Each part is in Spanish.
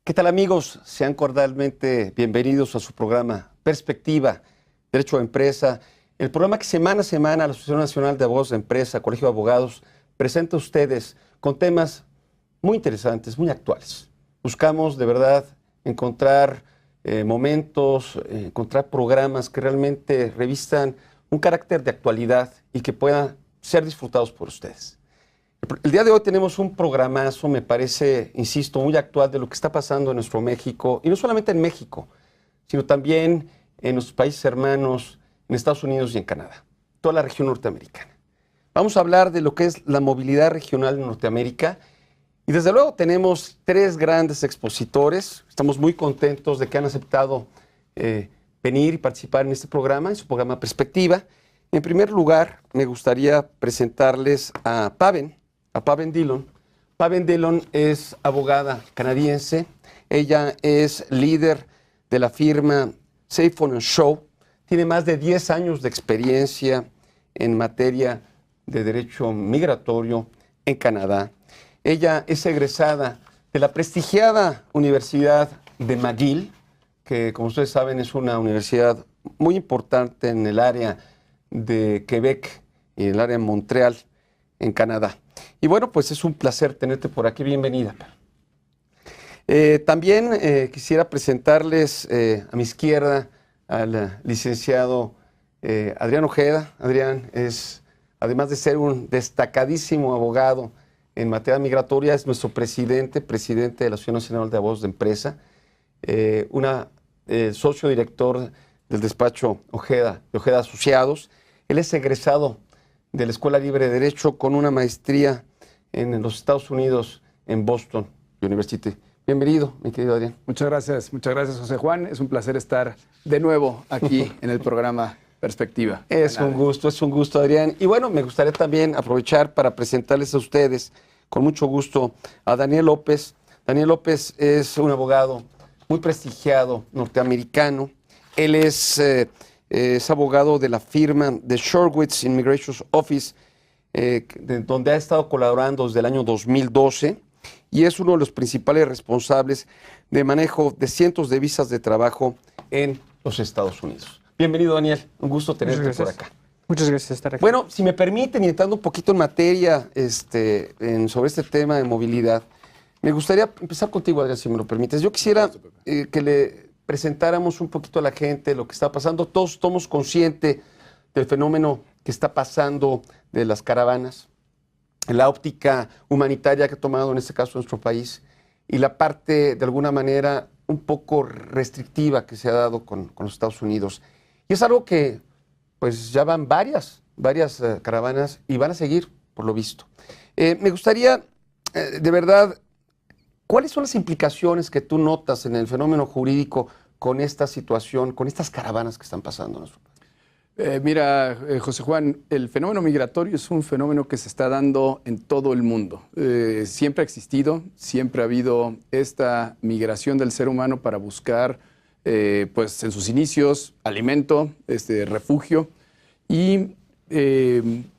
¿Qué tal, amigos? Sean cordialmente bienvenidos a su programa Perspectiva, Derecho a Empresa, el programa que semana a semana la Asociación Nacional de Abogados de Empresa, Colegio de Abogados, presenta a ustedes con temas muy interesantes, muy actuales. Buscamos de verdad encontrar momentos, encontrar programas que realmente revistan un carácter de actualidad y que puedan ser disfrutados por ustedes. El día de hoy tenemos un programazo, me parece, insisto, muy actual de lo que está pasando en nuestro México, y no solamente en México, sino también en nuestros países hermanos, en Estados Unidos y en Canadá, toda la región norteamericana. Vamos a hablar de lo que es la movilidad regional en Norteamérica, y desde luego tenemos tres grandes expositores. Estamos muy contentos de que han aceptado venir y participar en este programa, en su programa Perspectiva. En primer lugar, me gustaría presentarles a Paven Dillon. Paven Dillon es abogada canadiense. Ella es líder de la firma Safephone & Shaw. Tiene más de 10 años de experiencia en materia de derecho migratorio en Canadá. Ella es egresada de la prestigiada Universidad de McGill, que, como ustedes saben, es una universidad muy importante en el área de Quebec y en el área de Montreal, en Canadá. Y bueno, pues es un placer tenerte por aquí. Bienvenida. También quisiera presentarles a mi izquierda al licenciado Adrián Ojeda. Adrián es, además de ser un destacadísimo abogado en materia migratoria, es nuestro presidente de la Asociación Nacional de Abogados de Empresa, socio director del despacho Ojeda Asociados. Él es egresado de la Escuela Libre de Derecho con una maestría en los Estados Unidos, en Boston University. Bienvenido, mi querido Adrián. Muchas gracias, José Juan. Es un placer estar de nuevo aquí en el programa Perspectiva. Es un gusto, Adrián. Y bueno, me gustaría también aprovechar para presentarles a ustedes, con mucho gusto, a Daniel López. Daniel López es un abogado muy prestigiado norteamericano. Él es abogado de la firma de Shorewitz Immigration Office, donde ha estado colaborando desde el año 2012 y es uno de los principales responsables de manejo de cientos de visas de trabajo en los Estados Unidos. Bienvenido, Daniel. Un gusto tenerte por acá. Muchas gracias por estar aquí. Bueno, si me permiten, y entrando un poquito en materia sobre este tema de movilidad, me gustaría empezar contigo, Adrián, si me lo permites. Yo quisiera que le presentáramos un poquito a la gente lo que está pasando. Todos estamos conscientes del fenómeno que está pasando de las caravanas, la óptica humanitaria que ha tomado en este caso nuestro país y la parte, de alguna manera, un poco restrictiva que se ha dado con los Estados Unidos. Y es algo que, pues, ya van varias caravanas y van a seguir, por lo visto. Me gustaría, de verdad, ¿cuáles son las implicaciones que tú notas en el fenómeno jurídico con esta situación, con estas caravanas que están pasando en nuestro país? Mira, José Juan, el fenómeno migratorio es un fenómeno que se está dando en todo el mundo. Siempre ha existido, siempre ha habido esta migración del ser humano para buscar, pues en sus inicios, alimento, refugio. Y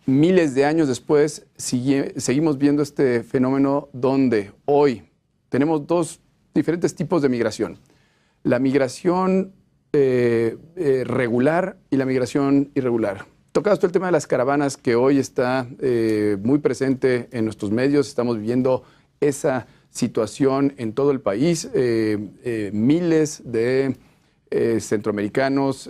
miles de años después seguimos viendo este fenómeno donde hoy tenemos dos diferentes tipos de migración. La migración regular y la migración irregular. Tocabas tú el tema de las caravanas, que hoy está muy presente en nuestros medios. Estamos viviendo esa situación en todo el país. Miles de centroamericanos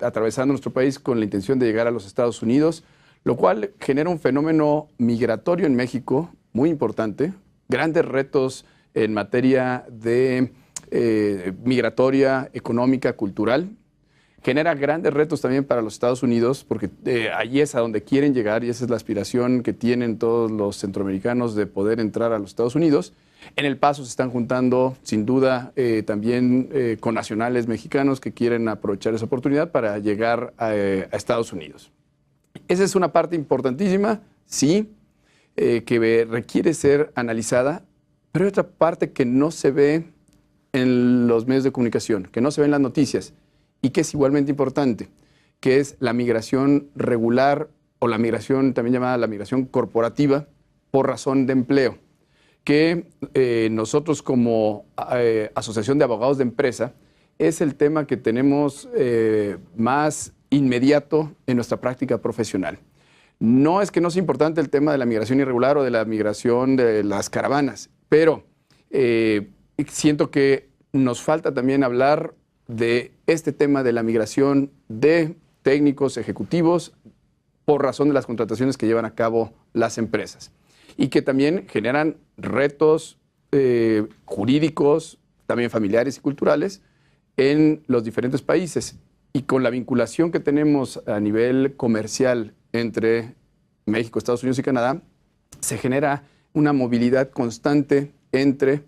atravesando nuestro país con la intención de llegar a los Estados Unidos, lo cual genera un fenómeno migratorio en México muy importante, grandes retos en materia de migratoria, económica, cultural. Genera grandes retos también para los Estados Unidos, porque allí es a donde quieren llegar y esa es la aspiración que tienen todos los centroamericanos de poder entrar a los Estados Unidos. En El Paso se están juntando, sin duda, también connacionales mexicanos que quieren aprovechar esa oportunidad para llegar a Estados Unidos. Esa es una parte importantísima, sí, que requiere ser analizada, pero hay otra parte que no se ve en los medios de comunicación, que no se ve en las noticias y que es igualmente importante, que es la migración regular o la migración también llamada la migración corporativa por razón de empleo, que nosotros como Asociación de Abogados de Empresa es el tema que tenemos más inmediato en nuestra práctica profesional. No es que no sea importante el tema de la migración irregular o de la migración de las caravanas, pero siento que nos falta también hablar de este tema de la migración de técnicos ejecutivos por razón de las contrataciones que llevan a cabo las empresas y que también generan retos jurídicos, también familiares y culturales en los diferentes países. Y con la vinculación que tenemos a nivel comercial entre México, Estados Unidos y Canadá, se genera una movilidad constante entre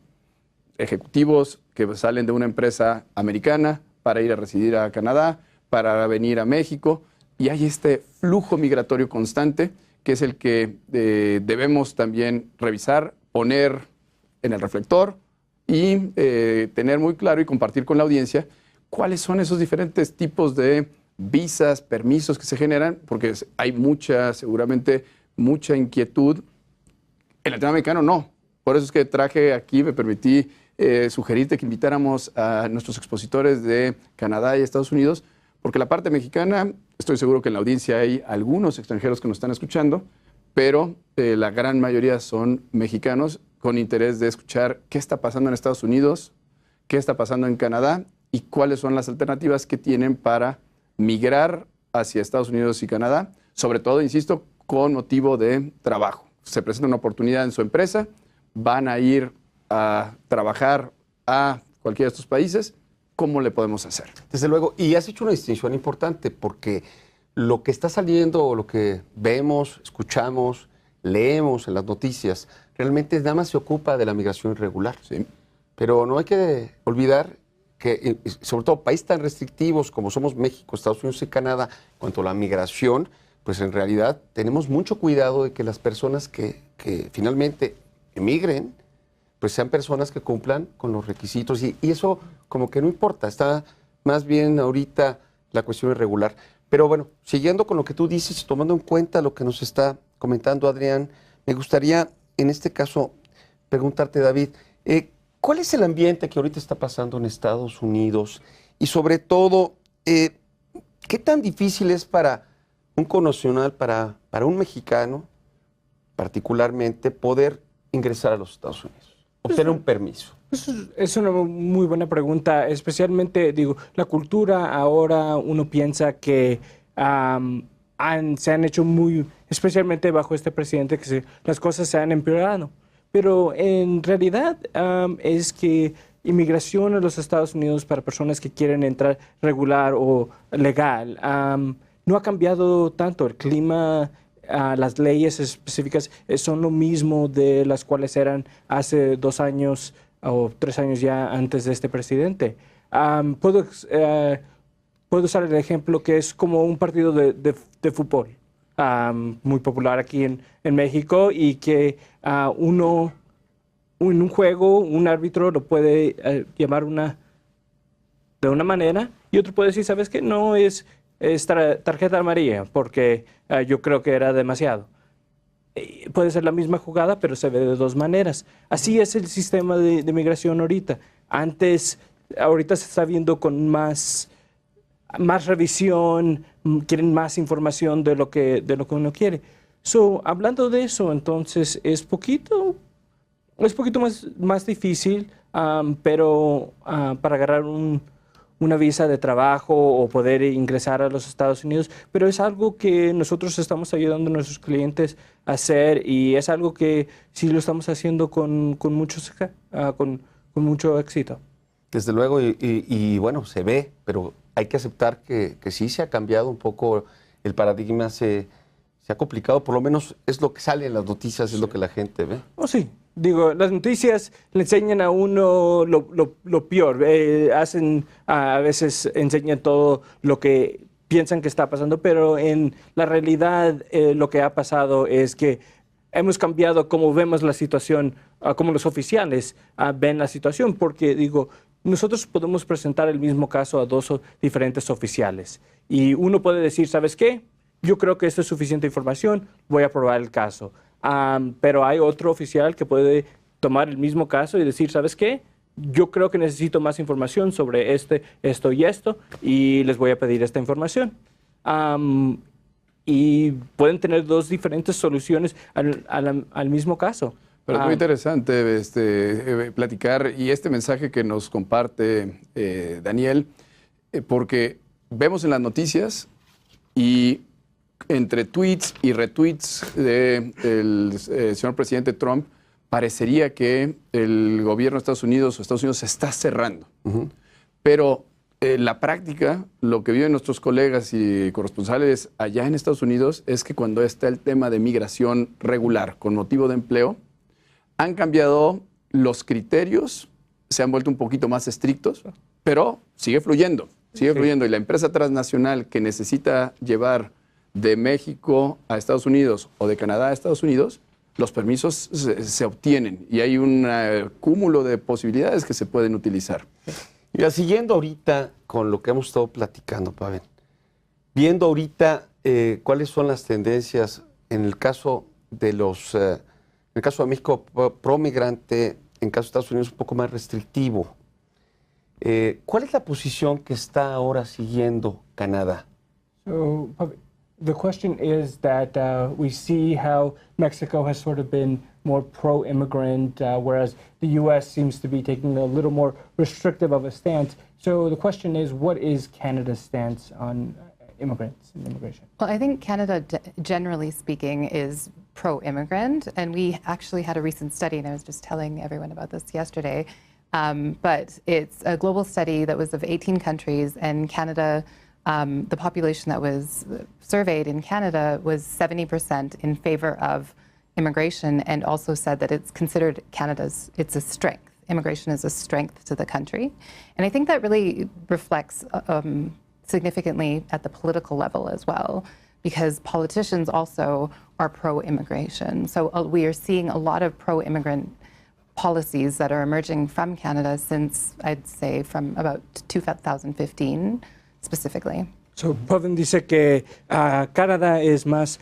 ejecutivos que salen de una empresa americana para ir a residir a Canadá, para venir a México, y hay este flujo migratorio constante que es el que debemos también revisar, poner en el reflector y tener muy claro y compartir con la audiencia cuáles son esos diferentes tipos de visas, permisos que se generan, porque hay seguramente mucha inquietud. En latinoamericano no. Por eso es que traje aquí, me permití sugerirte que invitáramos a nuestros expositores de Canadá y Estados Unidos, porque la parte mexicana, estoy seguro que en la audiencia hay algunos extranjeros que nos están escuchando, pero la gran mayoría son mexicanos con interés de escuchar qué está pasando en Estados Unidos, qué está pasando en Canadá y cuáles son las alternativas que tienen para migrar hacia Estados Unidos y Canadá, sobre todo, insisto, con motivo de trabajo. Se presenta una oportunidad en su empresa, van a ir a trabajar a cualquiera de estos países. ¿Cómo le podemos hacer? Desde luego, y has hecho una distinción importante, porque lo que está saliendo, o lo que vemos, escuchamos, leemos en las noticias, realmente nada más se ocupa de la migración irregular. Sí. Pero no hay que olvidar que, sobre todo, países tan restrictivos como somos México, Estados Unidos y Canadá, en cuanto a la migración, pues en realidad tenemos mucho cuidado de que las personas que finalmente emigren, pues sean personas que cumplan con los requisitos. Y eso como que no importa, está más bien ahorita la cuestión irregular. Pero bueno, siguiendo con lo que tú dices y tomando en cuenta lo que nos está comentando Adrián, me gustaría en este caso preguntarte, David, ¿cuál es el ambiente que ahorita está pasando en Estados Unidos? Y sobre todo, ¿qué tan difícil es para un connacional, para un mexicano particularmente, poder ingresar a los Estados Unidos? Obtener un permiso. Es una muy buena pregunta, especialmente, digo, la cultura ahora uno piensa que se han hecho muy, especialmente bajo este presidente, que las cosas se han empeorado. Pero en realidad es que inmigración a los Estados Unidos para personas que quieren entrar regular o legal no ha cambiado tanto. El clima, las leyes específicas son lo mismo de las cuales eran hace 2 años o 3 años ya antes de este presidente. Puedo usar el ejemplo que es como un partido de fútbol muy popular aquí en México, y que uno en un juego, un árbitro lo puede llamar de una manera y otro puede decir, ¿sabes qué? No es tarjeta amarilla porque yo creo que era demasiado. Puede ser la misma jugada, pero se ve de 2 maneras. Así es el sistema de migración ahorita. Ahorita se está viendo con más revisión, quieren más información de lo que uno quiere. Hablando de eso, entonces es poquito más difícil, pero para agarrar una visa de trabajo o poder ingresar a los Estados Unidos, pero es algo que nosotros estamos ayudando a nuestros clientes a hacer, y es algo que sí lo estamos haciendo con mucho éxito. Desde luego, y bueno, se ve, pero hay que aceptar que sí se ha cambiado un poco el paradigma, se ha complicado, por lo menos es lo que sale en las noticias, es lo que la gente ve. Oh, sí. Digo, las noticias le enseñan a uno lo peor. A veces enseñan todo lo que piensan que está pasando, pero en la realidad lo que ha pasado es que hemos cambiado cómo vemos la situación, cómo los oficiales ven la situación, porque digo, nosotros podemos presentar el mismo caso a 2 diferentes oficiales y uno puede decir, ¿sabes qué? Yo creo que esto es suficiente información, voy a aprobar el caso. Pero hay otro oficial que puede tomar el mismo caso y decir, ¿sabes qué? Yo creo que necesito más información sobre esto y esto, y les voy a pedir esta información. Y pueden tener dos diferentes soluciones al mismo caso. Pero es muy interesante platicar y este mensaje que nos comparte Daniel, porque vemos en las noticias y entre tweets y retweets del señor presidente Trump, parecería que el gobierno de Estados Unidos o Estados Unidos se está cerrando. Pero en la práctica, lo que viven nuestros colegas y corresponsales allá en Estados Unidos es que cuando está el tema de migración regular con motivo de empleo, han cambiado los criterios, se han vuelto un poquito más estrictos, pero sigue fluyendo. Sigue fluyendo. Y la empresa transnacional que necesita llevar de México a Estados Unidos o de Canadá a Estados Unidos, los permisos se obtienen y hay un cúmulo de posibilidades que se pueden utilizar. Mira, siguiendo ahorita con lo que hemos estado platicando, Pavel, viendo ahorita cuáles son las tendencias en el caso de en el caso de México pro migrante, en el caso de Estados Unidos un poco más restrictivo. ¿Cuál es la posición que está ahora siguiendo Canadá? So, the question is that we see how Mexico has sort of been more pro-immigrant, whereas the U.S. seems to be taking a little more restrictive of a stance. So the question is, what is Canada's stance on immigrants and immigration? Well, I think Canada, generally speaking, is pro-immigrant, and we actually had a recent study, and I was just telling everyone about this yesterday, but it's a global study that was of 18 countries, and Canada, the population that was surveyed in Canada was 70% in favor of immigration, and also said that it's considered it's a strength. Immigration is a strength to the country. And I think that really reflects significantly at the political level as well, because politicians also are pro-immigration. So we are seeing a lot of pro-immigrant policies that are emerging from Canada since, I'd say, from about 2015 specifically. So Pavan dice que Canadá es más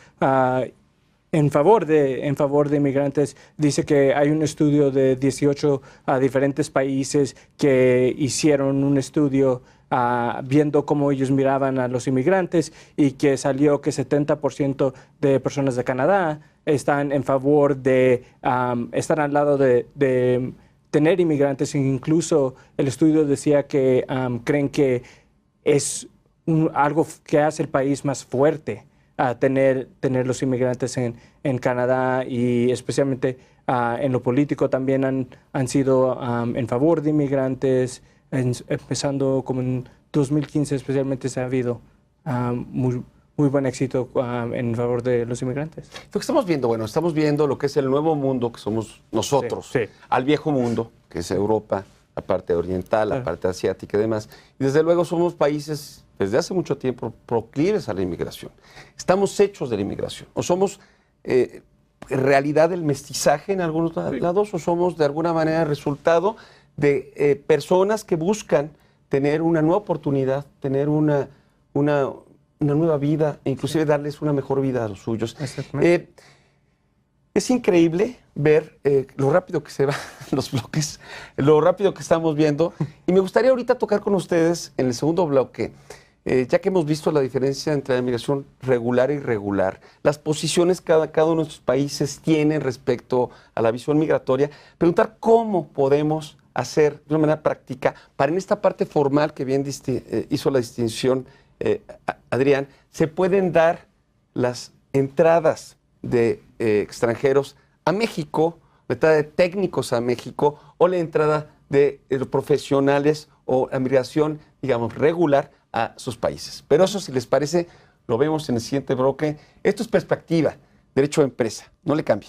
en favor de inmigrantes. Dice que hay un estudio de 18 diferentes países que hicieron un estudio viendo cómo ellos miraban a los inmigrantes y que salió que 70% de personas de Canadá están en favor de, están al lado de tener inmigrantes. Incluso el estudio decía que creen que es algo que hace el país más fuerte a tener los inmigrantes en Canadá, y especialmente en lo político también han sido en favor de inmigrantes, empezando como en 2015 especialmente se ha habido muy buen éxito en favor de los inmigrantes. Lo que estamos viendo, bueno, estamos viendo lo que es el nuevo mundo que somos nosotros, sí. Al viejo mundo, que es Europa, la parte oriental, la parte asiática y demás. Y desde luego somos países desde hace mucho tiempo proclives a la inmigración. Estamos hechos de la inmigración. O somos en realidad el mestizaje en algunos lados, o somos de alguna manera resultado de personas que buscan tener una nueva oportunidad, tener una nueva vida, e inclusive darles una mejor vida a los suyos. Es increíble ver lo rápido que se van los bloques, lo rápido que estamos viendo. Y me gustaría ahorita tocar con ustedes en el segundo bloque, ya que hemos visto la diferencia entre la migración regular e irregular, las posiciones que cada uno de nuestros países tiene respecto a la visión migratoria, preguntar cómo podemos hacer de una manera práctica para en esta parte formal que bien hizo la distinción Adrián, se pueden dar las entradas de extranjeros a México, la entrada de técnicos a México, o la entrada de profesionales o la migración, digamos, regular a sus países. Pero eso, si les parece, lo vemos en el siguiente bloque. Esto es Perspectiva, Derecho a Empresa. No le cambie.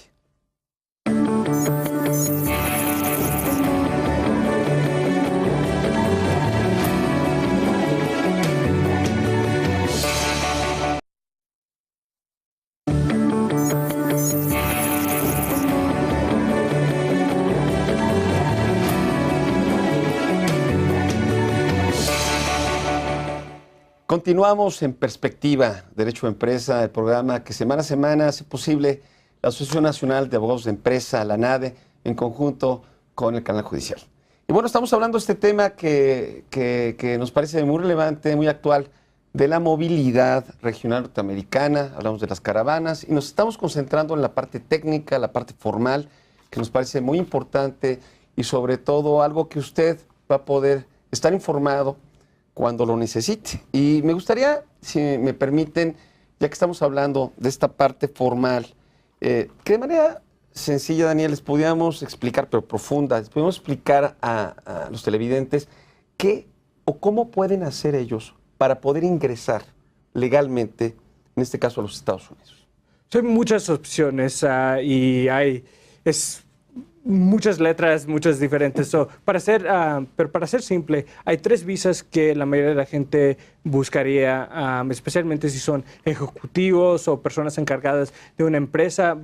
Continuamos en Perspectiva, Derecho a Empresa, el programa que semana a semana hace posible la Asociación Nacional de Abogados de Empresa, la ANADE, en conjunto con el canal judicial. Y bueno, estamos hablando de este tema que nos parece muy relevante, muy actual, de la movilidad regional norteamericana. Hablamos de las caravanas y nos estamos concentrando en la parte técnica, la parte formal, que nos parece muy importante y sobre todo algo que usted va a poder estar informado cuando lo necesite. Y me gustaría, si me permiten, ya que estamos hablando de esta parte formal, que de manera sencilla, Daniel, les pudiéramos explicar, pero profunda, les pudiéramos explicar a los televidentes qué o cómo pueden hacer ellos para poder ingresar legalmente, en este caso a los Estados Unidos. Hay muchas opciones y hay muchas letras, muchas diferentes. Pero para ser simple, hay 3 visas que la mayoría de la gente buscaría, especialmente si son ejecutivos o personas encargadas de una empresa.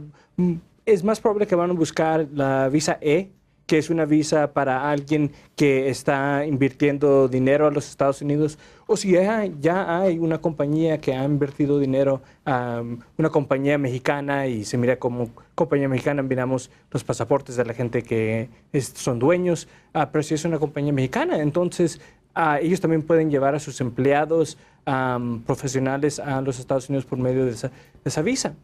Es más probable que van a buscar la visa E, que es una visa para alguien que está invirtiendo dinero a los Estados Unidos, o si ya hay una compañía que ha invertido dinero, una compañía mexicana, y se mira como compañía mexicana, miramos los pasaportes de la gente que son dueños, pero si es una compañía mexicana, entonces ellos también pueden llevar a sus empleados profesionales a los Estados Unidos por medio de esa visa.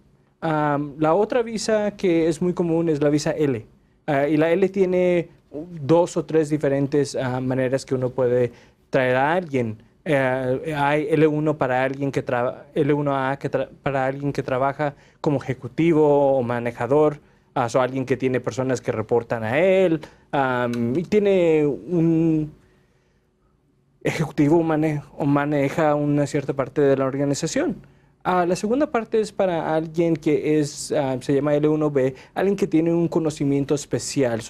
La otra visa que es muy común es la visa L. Y la L tiene 2 o 3 diferentes maneras que uno puede traer a alguien. Hay L1 para alguien L1A para alguien que trabaja como ejecutivo o manejador, o alguien que tiene personas que reportan a él, y tiene un ejecutivo o maneja una cierta parte de la organización. La segunda parte es para alguien que se llama L1B, alguien que tiene un conocimiento especial.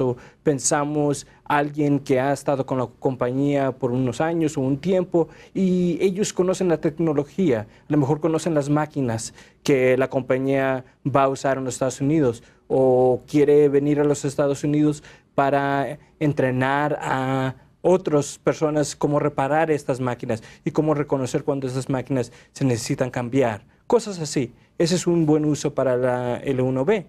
Pensamos alguien que ha estado con la compañía por unos años o un tiempo y ellos conocen la tecnología, a lo mejor conocen las máquinas que la compañía va a usar en los Estados Unidos o quiere venir a los Estados Unidos para entrenar a otras personas cómo reparar estas máquinas y cómo reconocer cuando esas máquinas se necesitan cambiar. Cosas así. Ese es un buen uso para la L1B.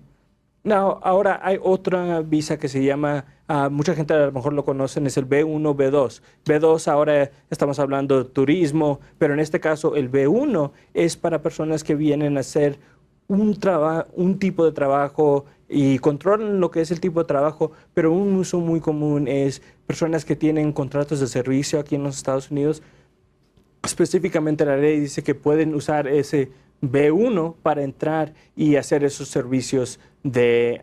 Ahora hay otra visa que se llama, mucha gente a lo mejor lo conocen, es el B1, B2. B2 ahora estamos hablando de turismo, pero en este caso el B1 es para personas que vienen a hacer un tipo de trabajo y controlan lo que es el tipo de trabajo, pero un uso muy común es personas que tienen contratos de servicio aquí en los Estados Unidos. Específicamente la ley dice que pueden usar ese B1 para entrar y hacer esos servicios del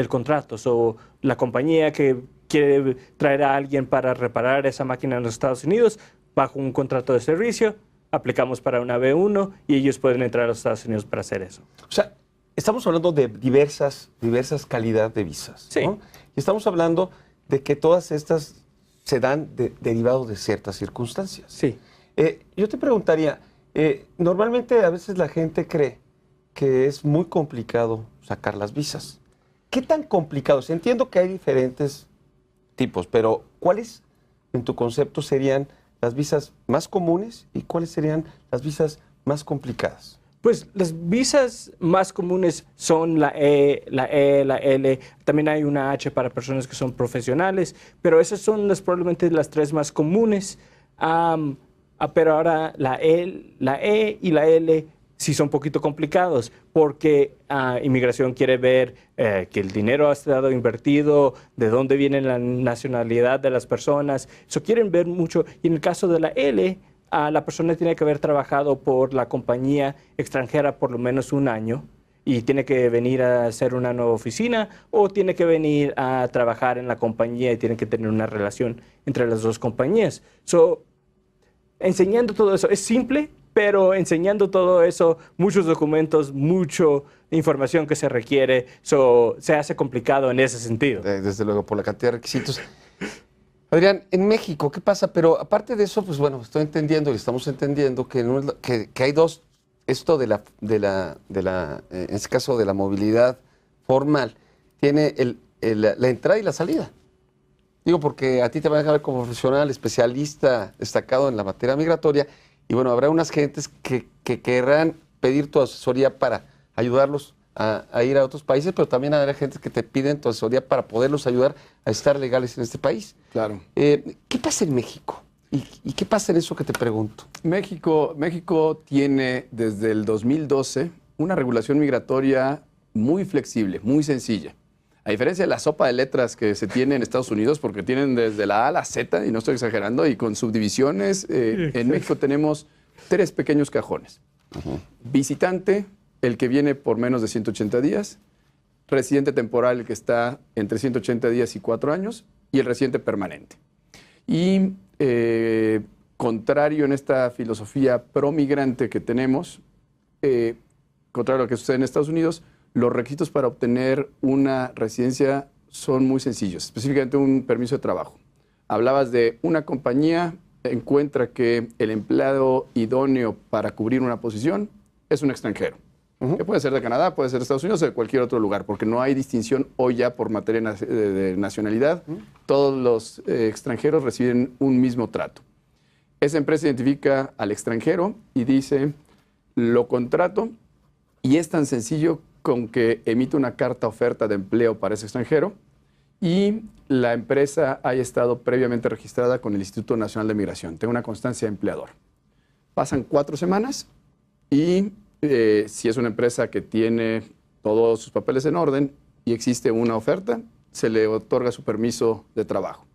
contrato. La compañía que quiere traer a alguien para reparar esa máquina en los Estados Unidos bajo un contrato de servicio, aplicamos para una B1 y ellos pueden entrar a los Estados Unidos para hacer eso. O sea, estamos hablando de diversas calidades de visas, sí, ¿no? Y estamos hablando de que todas estas se dan derivados de ciertas circunstancias. Sí. Yo te preguntaría, normalmente a veces la gente cree que es muy complicado sacar las visas. ¿Qué tan complicado? Entiendo que hay diferentes tipos, pero ¿cuáles en tu concepto serían las visas más comunes y cuáles serían las visas más complicadas? Pues las visas más comunes son la E, la L. También hay una H para personas que son profesionales, pero esas son probablemente las 3 más comunes. Pero ahora la E y la L sí son un poquito complicados porque inmigración quiere ver que el dinero ha estado invertido, de dónde viene la nacionalidad de las personas. Eso quieren ver mucho. Y en el caso de la L, la persona tiene que haber trabajado por la compañía extranjera por lo menos 1 año y tiene que venir a hacer una nueva oficina o tiene que venir a trabajar en la compañía y tiene que tener una relación entre las 2 compañías. Enseñando todo eso es simple, pero enseñando todo eso, muchos documentos, mucha información que se requiere, se hace complicado en ese sentido. Desde luego, por la cantidad de requisitos. Adrián, en México, ¿qué pasa? Pero aparte de eso, pues bueno, estoy entendiendo y estamos entendiendo que hay 2, esto en este caso de la movilidad formal, tiene la entrada y la salida. Digo, porque a ti te van a ver como profesional, especialista, destacado en la materia migratoria, y bueno, habrá unas gentes que querrán pedir tu asesoría para ayudarlos a ir a otros países, pero también a haber gente que te piden tu asesoría para poderlos ayudar a estar legales en este país. Claro. ¿Qué pasa en México? ¿Y qué pasa en eso que te pregunto? México tiene desde el 2012 una regulación migratoria muy flexible, muy sencilla. A diferencia de la sopa de letras que se tiene en Estados Unidos, porque tienen desde la A a la Z, y no estoy exagerando, y con subdivisiones, en México tenemos 3 pequeños cajones. Visitante, el que viene por menos de 180 días, residente temporal, el que está entre 180 días y 4 años, y el residente permanente. Y contrario en esta filosofía pro-migrante que tenemos, contrario a lo que sucede en Estados Unidos, los requisitos para obtener una residencia son muy sencillos, específicamente un permiso de trabajo. Hablabas de una compañía, encuentra que el empleado idóneo para cubrir una posición es un extranjero, que puede ser de Canadá, puede ser de Estados Unidos o de cualquier otro lugar, porque no hay distinción hoy ya por materia de nacionalidad. Todos los extranjeros reciben un mismo trato. Esa empresa identifica al extranjero y dice, lo contrato, y es tan sencillo con que emite una carta oferta de empleo para ese extranjero y la empresa haya estado previamente registrada con el Instituto Nacional de Migración. Tenga una constancia de empleador. Pasan 4 semanas y si es una empresa que tiene todos sus papeles en orden y existe una oferta, se le otorga su permiso de trabajo.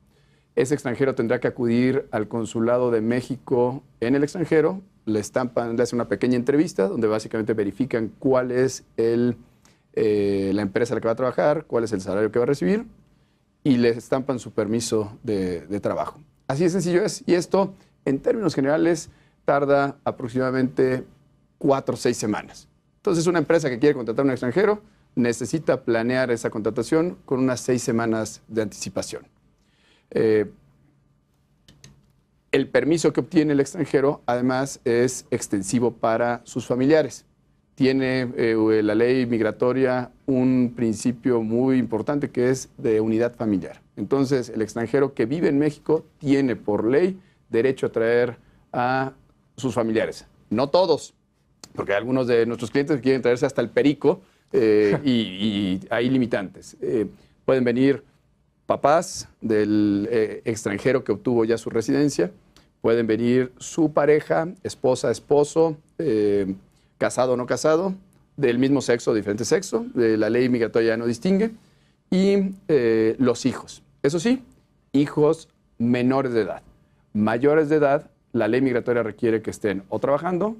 Ese extranjero tendrá que acudir al Consulado de México en el extranjero, le estampan, le hacen una pequeña entrevista donde básicamente verifican cuál es la empresa en la que va a trabajar, cuál es el salario que va a recibir y le estampan su permiso de trabajo. Así de sencillo es. Y esto, en términos generales, tarda aproximadamente 4 o 6 semanas. Entonces, una empresa que quiere contratar a un extranjero necesita planear esa contratación con unas 6 semanas de anticipación. El permiso que obtiene el extranjero, además, es extensivo para sus familiares. Tiene la ley migratoria un principio muy importante que es de unidad familiar. Entonces, el extranjero que vive en México tiene por ley derecho a traer a sus familiares. No todos, porque algunos de nuestros clientes quieren traerse hasta el perico y hay limitantes. Pueden venir papás del extranjero que obtuvo ya su residencia, pueden venir su pareja, esposa, esposo, casado o no casado, del mismo sexo o diferente sexo, la ley migratoria no distingue, y los hijos. Eso sí, hijos menores de edad. Mayores de edad, la ley migratoria requiere que estén o trabajando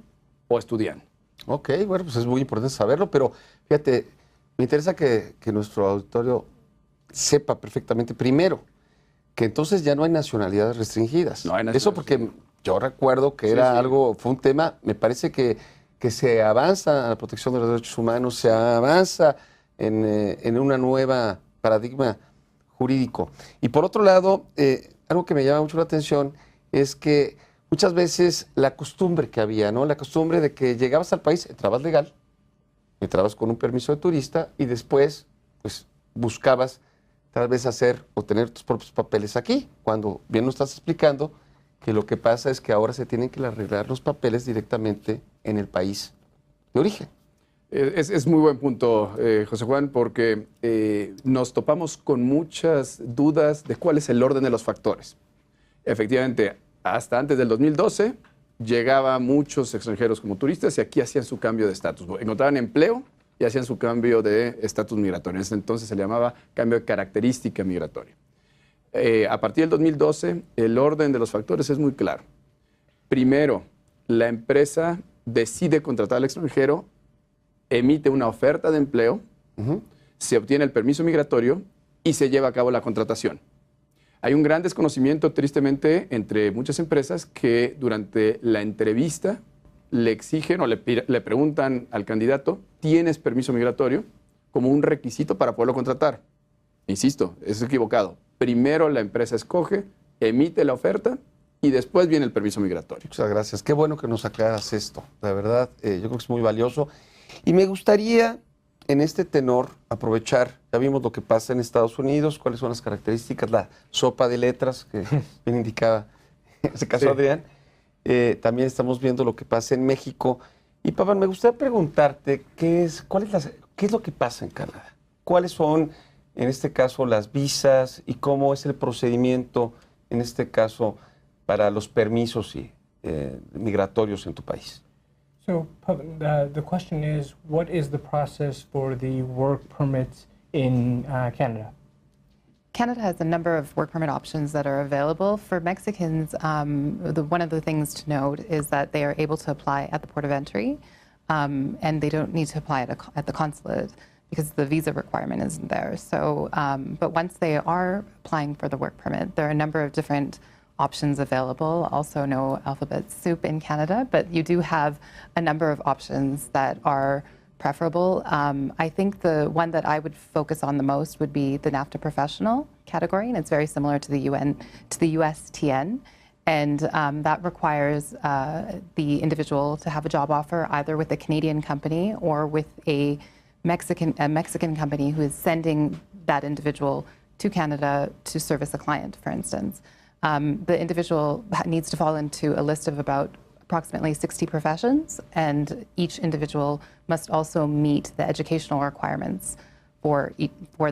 o estudiando. Ok, bueno, pues es muy importante saberlo, pero fíjate, me interesa que nuestro auditorio sepa perfectamente, primero, que entonces ya no hay nacionalidades restringidas. No hay nacionalidades. Eso porque yo recuerdo que fue un tema, me parece que se avanza a la protección de los derechos humanos, se avanza en una nueva paradigma jurídico. Y por otro lado, algo que me llama mucho la atención es que muchas veces la costumbre que había, ¿no? La costumbre de que llegabas al país, entrabas legal, entrabas con un permiso de turista y después, pues, buscabas tal vez tener tus propios papeles aquí, cuando bien nos estás explicando que lo que pasa es que ahora se tienen que arreglar los papeles directamente en el país de origen. Es muy buen punto, José Juan, porque nos topamos con muchas dudas de cuál es el orden de los factores. Efectivamente, hasta antes del 2012 llegaban muchos extranjeros como turistas y aquí hacían su cambio de estatus. Encontraban empleo y hacían su cambio de estatus migratorio. En ese entonces se le llamaba cambio de característica migratoria. A partir del 2012, el orden de los factores es muy claro. Primero, la empresa decide contratar al extranjero, emite una oferta de empleo, se obtiene el permiso migratorio y se lleva a cabo la contratación. Hay un gran desconocimiento, tristemente, entre muchas empresas que durante la entrevista le exigen o le preguntan al candidato, ¿tienes permiso migratorio? Como un requisito para poderlo contratar. Insisto, es equivocado. Primero la empresa escoge, emite la oferta y después viene el permiso migratorio. Muchas gracias. Qué bueno que nos aclaras esto. La verdad, yo creo que es muy valioso. Y me gustaría, en este tenor, aprovechar, ya vimos lo que pasa en Estados Unidos, cuáles son las características, la sopa de letras que bien indicaba en ese caso Adrián. También estamos viendo lo que pasa en México. Y Pavan, me gustaría preguntarte, ¿qué es lo que pasa en Canadá? ¿Cuáles son, en este caso, las visas y cómo es el procedimiento, en este caso, para los permisos migratorios en tu país? So the question is, what is the process for the work permits in Canada? Canada has a number of work permit options that are available. For Mexicans, one of the things to note is that they are able to apply at the port of entry, and they don't need to apply at the consulate because the visa requirement isn't there. So, but once they are applying for the work permit, there are a number of different options available. Also no alphabet soup in Canada, but you do have a number of options that are preferable. I think the one that I would focus on the most would be the NAFTA professional category, and it's very similar to the USTN. And that requires the individual to have a job offer either with a Canadian company or with a Mexican company who is sending that individual to Canada to service a client, for instance. The individual needs to fall into a list of about approximately 60 professions, and each individual must also meet the educational requirements for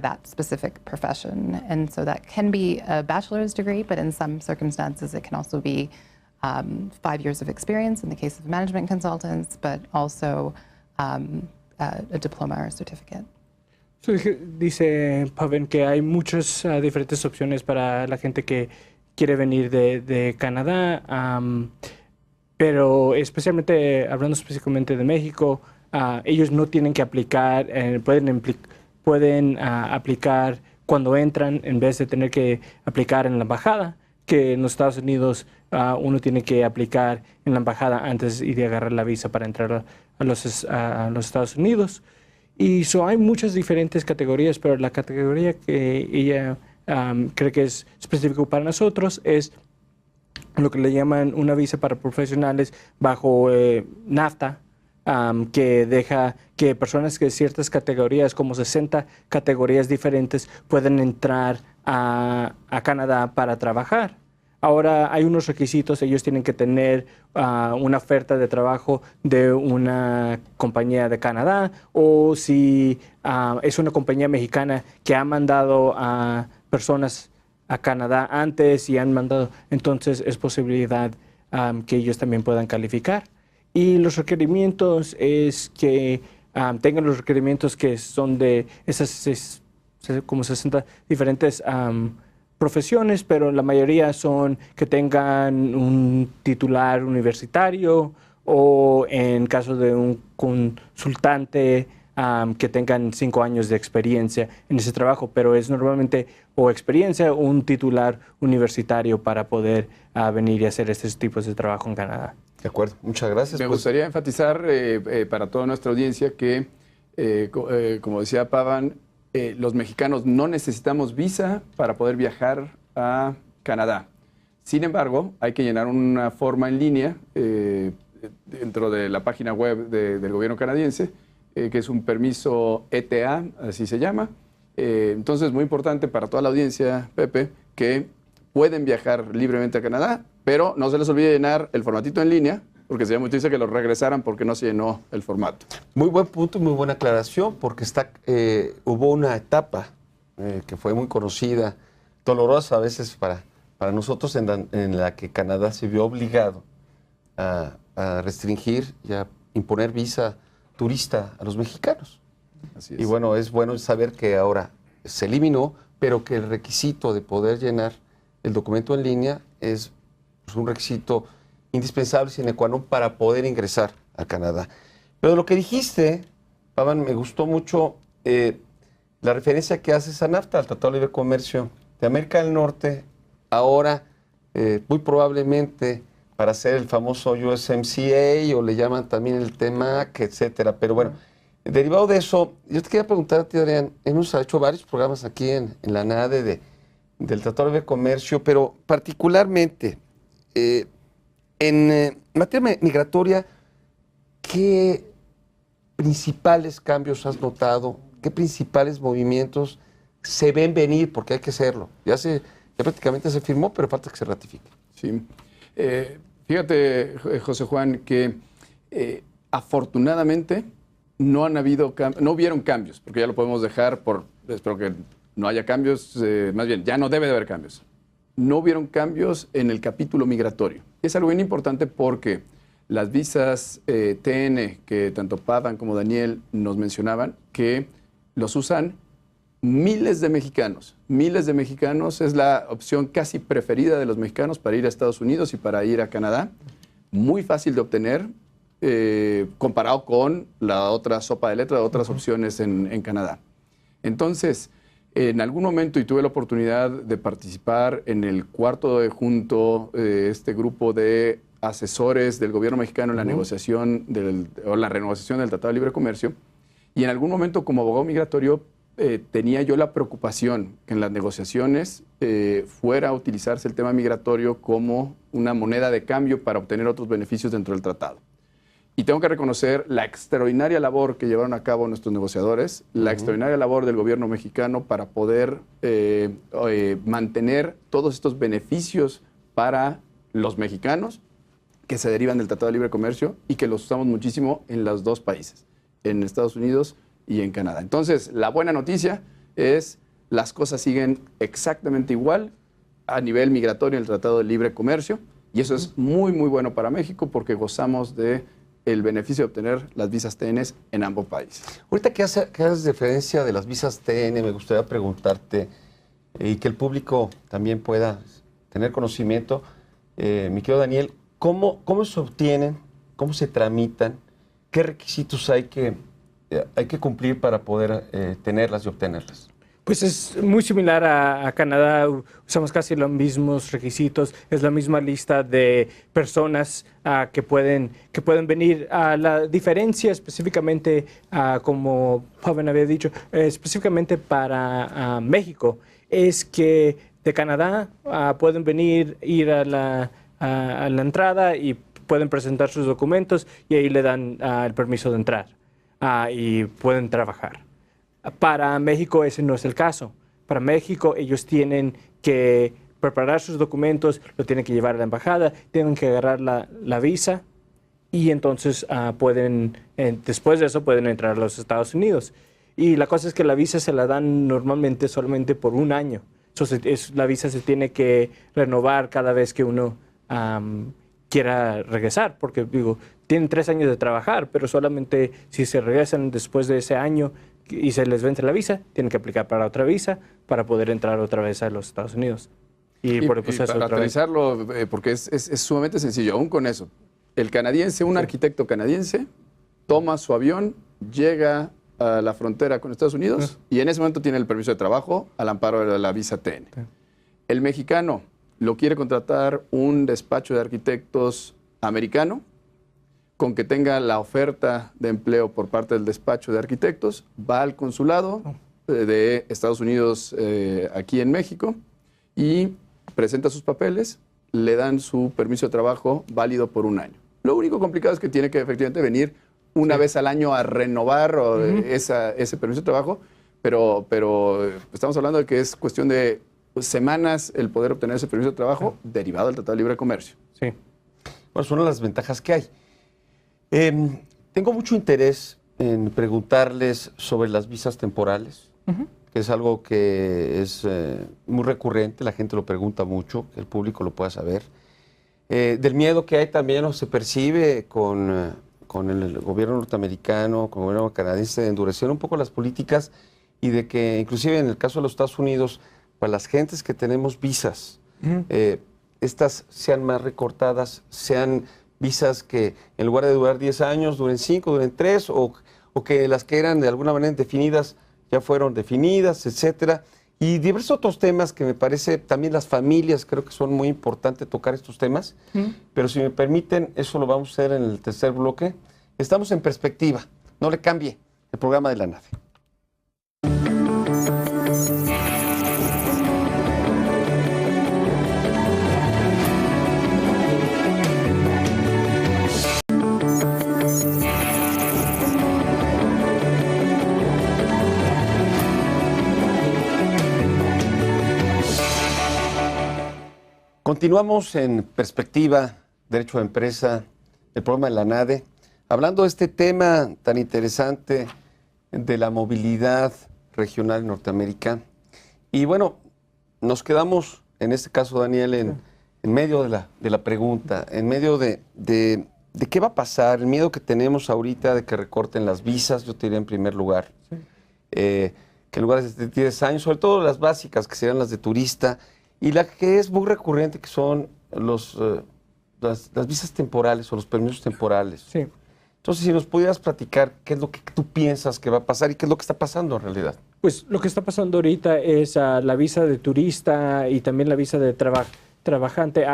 that specific profession. And so that can be a bachelor's degree, but in some circumstances it can also be 5 years of experience in the case of management consultants, but also a diploma or certificate. So, dice Pavan que hay muchas diferentes opciones para la gente que quiere venir de Canadá, pero especialmente, hablando específicamente de México, ellos no tienen que aplicar, pueden aplicar cuando entran en vez de tener que aplicar en la embajada, que en los Estados Unidos uno tiene que aplicar en la embajada antes de agarrar la visa para entrar a los Estados Unidos. Y hay muchas diferentes categorías, pero la categoría que ella cree que es específico para nosotros es lo que le llaman una visa para profesionales bajo NAFTA, que deja que personas de ciertas categorías, como 60 categorías diferentes, pueden entrar a Canadá para trabajar. Ahora hay unos requisitos, ellos tienen que tener una oferta de trabajo de una compañía de Canadá, o si es una compañía mexicana que ha mandado a personas a Canadá antes y han mandado, entonces es posibilidad que ellos también puedan calificar. Y los requerimientos es que tengan los requerimientos que son de esas como 60 diferentes profesiones, pero la mayoría son que tengan un titular universitario o en caso de un consultante que tengan 5 años de experiencia en ese trabajo, pero es normalmente o experiencia o un titular universitario para poder venir y hacer estos tipos de trabajo en Canadá. De acuerdo, muchas gracias. Me gustaría enfatizar para toda nuestra audiencia que, como decía Pavan, los mexicanos no necesitamos visa para poder viajar a Canadá. Sin embargo, hay que llenar una forma en línea dentro de la página web del gobierno canadiense, que es un permiso ETA, así se llama. Entonces, muy importante para toda la audiencia, Pepe, que pueden viajar libremente a Canadá, pero no se les olvide llenar el formatito en línea, porque sería muy triste que lo regresaran porque no se llenó el formato. Muy buen punto y muy buena aclaración, porque hubo una etapa que fue muy conocida, dolorosa a veces para nosotros, en la que Canadá se vio obligado a restringir y a imponer visa turista a los mexicanos. Así es. Y bueno, es bueno saber que ahora se eliminó, pero que el requisito de poder llenar el documento en línea es un requisito indispensable sine qua non para poder ingresar a Canadá. Pero lo que dijiste, Pavan, me gustó mucho la referencia que haces a NAFTA, al Tratado de Libre Comercio de América del Norte, ahora muy probablemente para hacer el famoso USMCA, o le llaman también el TEMAC, etcétera. Pero bueno, derivado de eso, yo te quería preguntar a ti, Adrián, hemos hecho varios programas aquí en la NADE del Tratado de Libre Comercio, pero particularmente en materia migratoria, ¿qué principales cambios has notado? ¿Qué principales movimientos se ven venir? Porque hay que hacerlo. Ya prácticamente se firmó, pero falta que se ratifique. Sí. Fíjate, José Juan, que afortunadamente no hubieron cambios, porque ya lo podemos dejar espero que no haya cambios, más bien, ya no debe de haber cambios. No hubieron cambios en el capítulo migratorio. Es algo bien importante porque las visas TN, que tanto Pavan como Daniel nos mencionaban, que los usan miles de mexicanos. Miles de mexicanos es la opción casi preferida de los mexicanos para ir a Estados Unidos y para ir a Canadá. Muy fácil de obtener comparado con la otra sopa de letras, otras opciones en Canadá. Entonces, en algún momento, y tuve la oportunidad de participar en el cuarto de junto, este grupo de asesores del gobierno mexicano en la negociación o la renegociación del Tratado de Libre Comercio, y en algún momento como abogado migratorio tenía yo la preocupación que en las negociaciones fuera a utilizarse el tema migratorio como una moneda de cambio para obtener otros beneficios dentro del tratado. Y tengo que reconocer la extraordinaria labor que llevaron a cabo nuestros negociadores, la extraordinaria labor del gobierno mexicano para poder mantener todos estos beneficios para los mexicanos que se derivan del Tratado de Libre Comercio y que los usamos muchísimo en los dos países, en Estados Unidos y en Canadá. Entonces, la buena noticia es las cosas siguen exactamente igual a nivel migratorio en el Tratado de Libre Comercio, y eso es muy, muy bueno para México porque gozamos de el beneficio de obtener las visas TN en ambos países. Ahorita que haces referencia de las visas TN, me gustaría preguntarte, y que el público también pueda tener conocimiento, mi querido Daniel, ¿cómo se obtienen, cómo se tramitan, qué requisitos hay que cumplir para poder tenerlas y obtenerlas? Pues es muy similar a Canadá, usamos casi los mismos requisitos, es la misma lista de personas que pueden venir. La diferencia específicamente, como Pavan había dicho, específicamente para México, es que de Canadá pueden ir a la entrada y pueden presentar sus documentos y ahí le dan el permiso de entrar y pueden trabajar. Para México ese no es el caso. Para México ellos tienen que preparar sus documentos, lo tienen que llevar a la embajada, tienen que agarrar la visa y entonces después de eso pueden entrar a los Estados Unidos. Y la cosa es que la visa se la dan normalmente solamente por un año. Entonces la visa se tiene que renovar cada vez que uno quiera regresar, porque digo, tienen 3 años de trabajar, pero solamente si se regresan después de ese año y se les vence la visa, tienen que aplicar para otra visa para poder entrar otra vez a los Estados Unidos. Y por el proceso para actualizarlo, porque es sumamente sencillo, aún con eso. El canadiense, un arquitecto canadiense, toma su avión, llega a la frontera con Estados Unidos y en ese momento tiene el permiso de trabajo al amparo de la visa TN. El mexicano lo quiere contratar un despacho de arquitectos americano, con que tenga la oferta de empleo por parte del despacho de arquitectos, va al consulado de Estados Unidos aquí en México y presenta sus papeles, le dan su permiso de trabajo válido por 1 año. Lo único complicado es que tiene que efectivamente venir una vez al año a renovar ese permiso de trabajo, pero estamos hablando de que es cuestión de semanas el poder obtener ese permiso de trabajo derivado del Tratado de Libre Comercio. Sí. Bueno, son las ventajas que hay. Tengo mucho interés en preguntarles sobre las visas temporales, que es algo que es muy recurrente, la gente lo pregunta mucho, que el público lo pueda saber. Del miedo que hay también, se percibe con el gobierno norteamericano, con el gobierno canadiense, de endurecer un poco las políticas y de que, inclusive en el caso de los Estados Unidos, para las gentes que tenemos visas, estas sean más recortadas, sean visas que en lugar de durar 10 años, duren 5, duren 3, o que las que eran de alguna manera indefinidas ya fueron definidas, etcétera. Y diversos otros temas que me parece, también las familias, creo que son muy importantes tocar estos temas, pero si me permiten, eso lo vamos a hacer en el tercer bloque. Estamos en Perspectiva, no le cambie el programa de la NADE. Continuamos en Perspectiva, Derecho de Empresa, el programa de la NADE, hablando de este tema tan interesante de la movilidad regional en Norteamérica. Y bueno, nos quedamos, en este caso, Daniel, en medio de la pregunta, en medio de qué va a pasar, el miedo que tenemos ahorita de que recorten las visas, yo te diría en primer lugar, que en lugares de 10 años, sobre todo las básicas, que serían las de turista, y la que es muy recurrente, que son las visas temporales o los permisos temporales. Sí. Entonces, si nos pudieras platicar qué es lo que tú piensas que va a pasar y qué es lo que está pasando en realidad. Pues lo que está pasando ahorita es la visa de turista y también la visa de trabajante.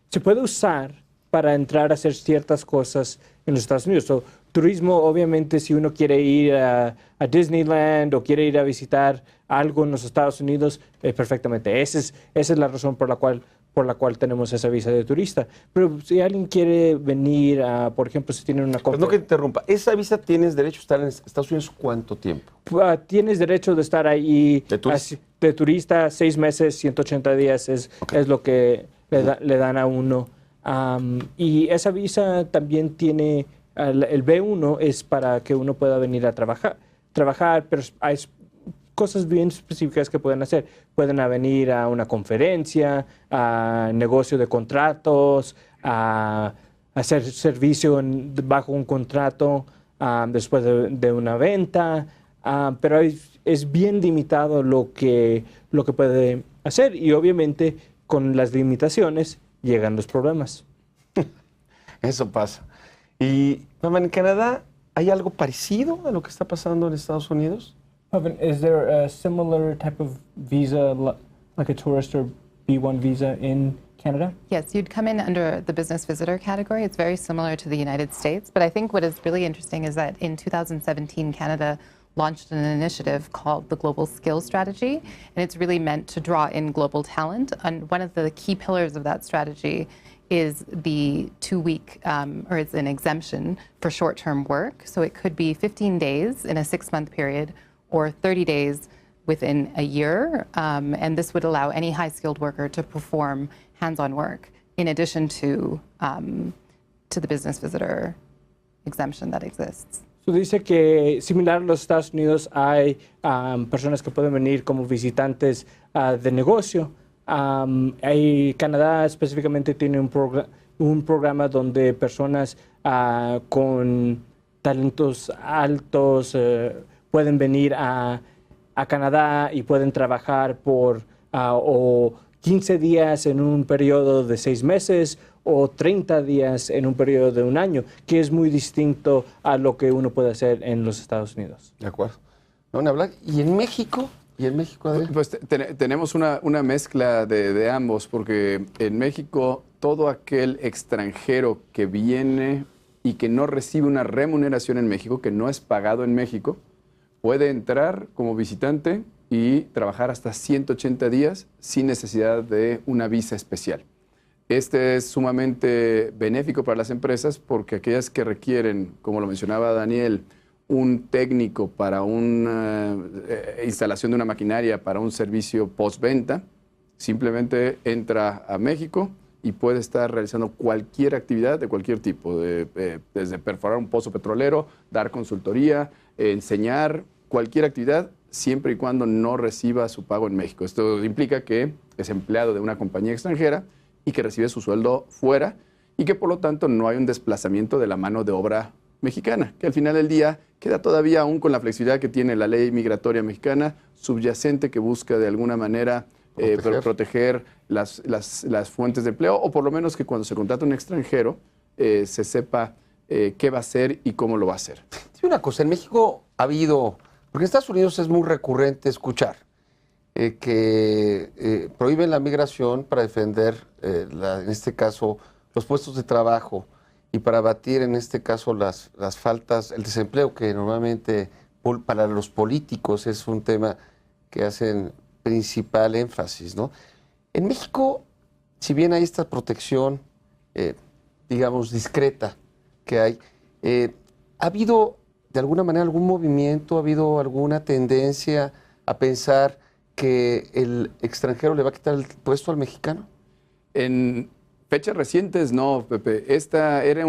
Se puede usar para entrar a hacer ciertas cosas en los Estados Unidos. Turismo, obviamente, si uno quiere ir a Disneyland o quiere ir a visitar algo en los Estados Unidos, perfectamente. Esa es la razón por la cual tenemos esa visa de turista. Pero si alguien quiere venir, por ejemplo, si tienen una Pues no que te interrumpa, ¿esa visa tienes derecho a estar en Estados Unidos cuánto tiempo? Tienes derecho de estar ahí de turista 6 meses, 180 días es lo que le dan a uno. Y esa visa también tiene, el B1 es para que uno pueda venir a trabajar, pero hay cosas bien específicas que pueden hacer. Pueden venir a una conferencia, a negocio de contratos, a hacer servicio bajo un contrato después de una venta, pero es bien limitado lo que puede hacer y obviamente con las limitaciones llegan los problemas. Eso pasa. Y, mamá, ¿en Canadá hay algo parecido a lo que está pasando en Estados Unidos? Pavan, is there a similar type of visa, like a tourist or B1 visa in Canada? Yes, you'd come in under the business visitor category. It's very similar to the United States. But I think what is really interesting is that in 2017, Canada launched an initiative called the Global Skills Strategy, and it's really meant to draw in global talent. And one of the key pillars of that strategy is the 2-week, or it's an exemption for short-term work. So it could be 15 days in a 6-month period or 30 days within a year. And this would allow any high-skilled worker to perform hands-on work in addition to the business visitor exemption that exists. Dice que similar a los Estados Unidos hay personas que pueden venir como visitantes de negocio. Canadá específicamente tiene un programa donde personas con talentos altos pueden venir a Canadá y pueden trabajar por o 15 días en un periodo de 6 meses o 30 días en un periodo de 1 año, que es muy distinto a lo que uno puede hacer en los Estados Unidos. De acuerdo. ¿No van a hablar? ¿Y en México? Adrián? Pues tenemos una mezcla de ambos, porque en México todo aquel extranjero que viene y que no recibe una remuneración en México, que no es pagado en México, puede entrar como visitante y trabajar hasta 180 días sin necesidad de una visa especial. Este es sumamente benéfico para las empresas porque aquellas que requieren, como lo mencionaba Daniel, un técnico para una instalación de una maquinaria para un servicio postventa, simplemente entra a México y puede estar realizando cualquier actividad de cualquier tipo, desde perforar un pozo petrolero, dar consultoría, enseñar, cualquier actividad, siempre y cuando no reciba su pago en México. Esto implica que es empleado de una compañía extranjera y que recibe su sueldo fuera y que por lo tanto no hay un desplazamiento de la mano de obra mexicana, que al final del día queda todavía aún con la flexibilidad que tiene la ley migratoria mexicana, subyacente, que busca de alguna manera proteger las fuentes de empleo, o por lo menos que cuando se contrata un extranjero se sepa qué va a hacer y cómo lo va a hacer. Dime una cosa, en México ha habido, porque en Estados Unidos es muy recurrente escuchar que prohíben la migración para defender, en este caso, los puestos de trabajo y para abatir, en este caso, las faltas, el desempleo, que normalmente para los políticos es un tema que hacen principal énfasis, ¿no? En México, si bien hay esta protección, digamos, discreta que hay, ¿ha habido de alguna manera algún movimiento, ha habido alguna tendencia a pensar que el extranjero le va a quitar el puesto al mexicano? En fechas recientes no, Pepe. Esta era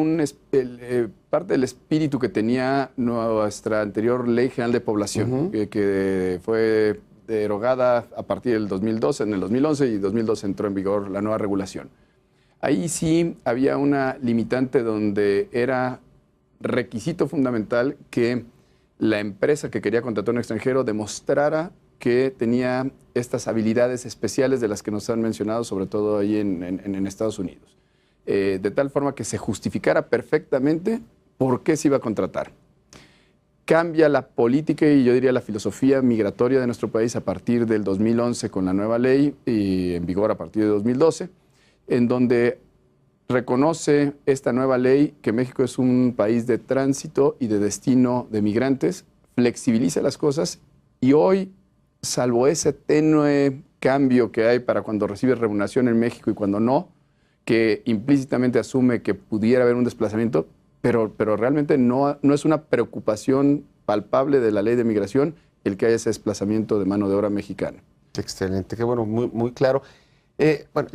parte del espíritu que tenía nuestra anterior Ley General de Población, que fue derogada a partir del 2012, en el 2011 y 2012 entró en vigor la nueva regulación. Ahí sí había una limitante donde era requisito fundamental que la empresa que quería contratar a un extranjero demostrara que tenía estas habilidades especiales de las que nos han mencionado, sobre todo ahí en Estados Unidos. De tal forma que se justificara perfectamente por qué se iba a contratar. Cambia la política y yo diría la filosofía migratoria de nuestro país a partir del 2011 con la nueva ley y en vigor a partir de 2012, en donde reconoce esta nueva ley que México es un país de tránsito y de destino de migrantes, flexibiliza las cosas y hoy, salvo ese tenue cambio que hay para cuando recibes remuneración en México y cuando no, que implícitamente asume que pudiera haber un desplazamiento, pero realmente no es una preocupación palpable de la ley de migración el que haya ese desplazamiento de mano de obra mexicana. Excelente, qué bueno, muy claro. Bueno,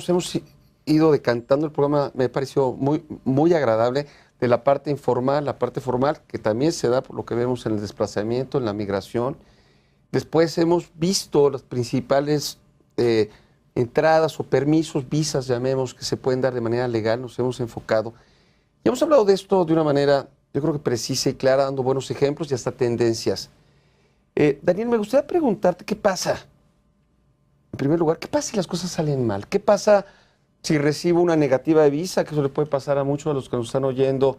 hemos ido decantando el programa, me pareció muy agradable, de la parte informal, la parte formal, que también se da por lo que vemos en el desplazamiento, en la migración. Después hemos visto las principales entradas o permisos, visas, llamemos, que se pueden dar de manera legal, nos hemos enfocado. Y hemos hablado de esto de una manera, yo creo que precisa y clara, dando buenos ejemplos y hasta tendencias. Daniel, me gustaría preguntarte qué pasa. En primer lugar, ¿qué pasa si las cosas salen mal? ¿Qué pasa si recibo una negativa de visa? Que eso le puede pasar a muchos de los que nos están oyendo.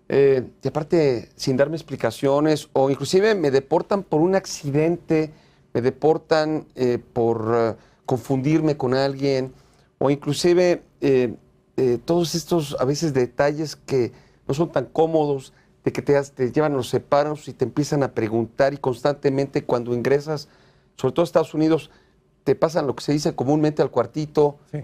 Y aparte, sin darme explicaciones, o inclusive me deportan por un accidente, me deportan por confundirme con alguien, o inclusive todos estos a veces detalles que no son tan cómodos, de que te llevan a los separos y te empiezan a preguntar y constantemente cuando ingresas, sobre todo a Estados Unidos, te pasan lo que se dice comúnmente al cuartito. Sí.